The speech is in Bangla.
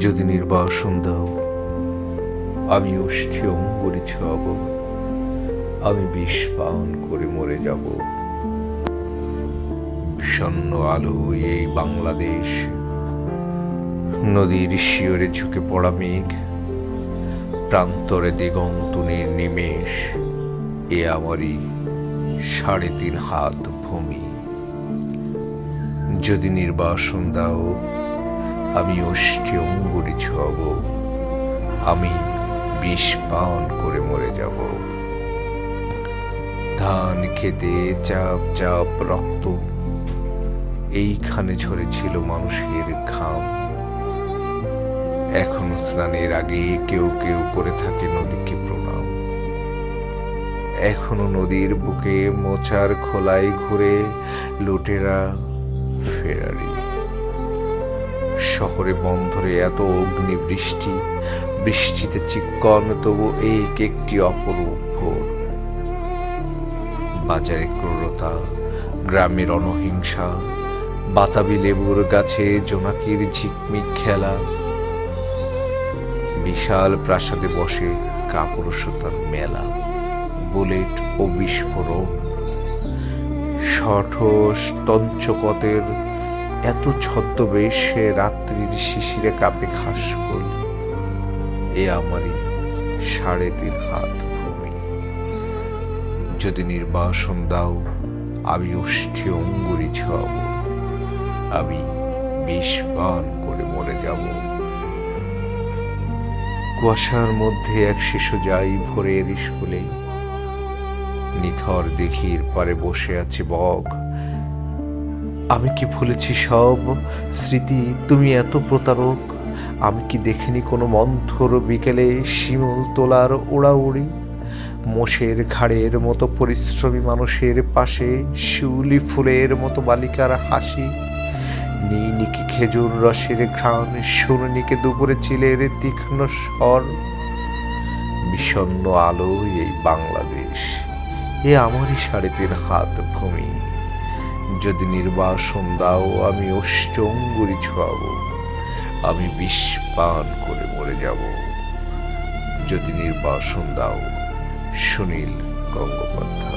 যদি নির্বাসন দাও, আমি ওষ্ঠে অঙ্গুরি ছোঁয়াব, আমি বিষ পান করে মরে যাব। বিষণ্ণ আলো এই বাংলাদেশ, নদীর শিয়রে ঝুঁকে পড়া মেঘ, প্রান্তরে দিগন্ত নির্নিমেষ, এ আমারই ৩.৫ হাত ভূমি। যদি নির্বাসন দাও, আমি ওষ্ঠে অঙ্গুরি ছোঁয়াব, আমি বিষ পান করে মরে যাব। ধান খেতে চাপ চাপ রক্ত, এইখানে ঝরেছিল মানুষের ঘাম। এখনো স্নানের আগে কেউ কেউ করে থাকে নদীকে প্রণাম। এখনো নদীর বুকে মোচার খোলায় ঘুরে লুটেরা ফেরারি। শহরে বন্দরে এত অগ্নিবৃষ্টি, বৃষ্টিতে চিক্কন তবু এক একটি অপরূপ ভোর। বাজারে ক্রূরতা, গ্রামের অনহিংসা, বাতাবি লেবুর গাছে জোনাকির ঝিকমিক খেলা। বিশাল প্রাসাদে বসে কাপুরুষতার মেলা, বুলেট ও বিস্ফোরণ। স্তঞ্চকতের এত ছদ্মবেশে রাত্রির শিশিরে কাঁপে ঘাসফুল। এ আমারই ৩.৫ হাত ভূমি। যদি নির্বাসন দাও, আমি ওষ্ঠে অঙ্গুরি ছোঁয়াব, আমি বিষ পান করে মরে যাব। কুয়াশার মধ্যে এক শিশু যাই ভোরের স্কুলে, নিথর দিঘির পারে বসে আছে বক। আমি কি ভুলেছি সব স্মৃতি, তুমি এত প্রতারক? আমি কি দেখিনি কোনো মন্থর বিকেলে শিমুল তোলার ওড়াউড়ি? মোষের ঘাড়ের মতো পরিশ্রমী মানুষের পাশে শিউলি ফুলের মতো বালিকার হাসি। নিকি খেজুর রসের ঘ্রাণ, শুনিকে দুপুরে চিলের তীক্ষ্ণ স্বর। বিষণ্ণ আলো এই বাংলাদেশ, এ আমারই ৩.৫ হাত ভূমি। যদি নির্বাসন দাও, আমি ওষ্ঠে অঙ্গুরি ছোঁয়াব, আমি বিষ পান করে মরে যাব। যদি নির্বাসন দাও। সুনীল গঙ্গোপাধ্যায়।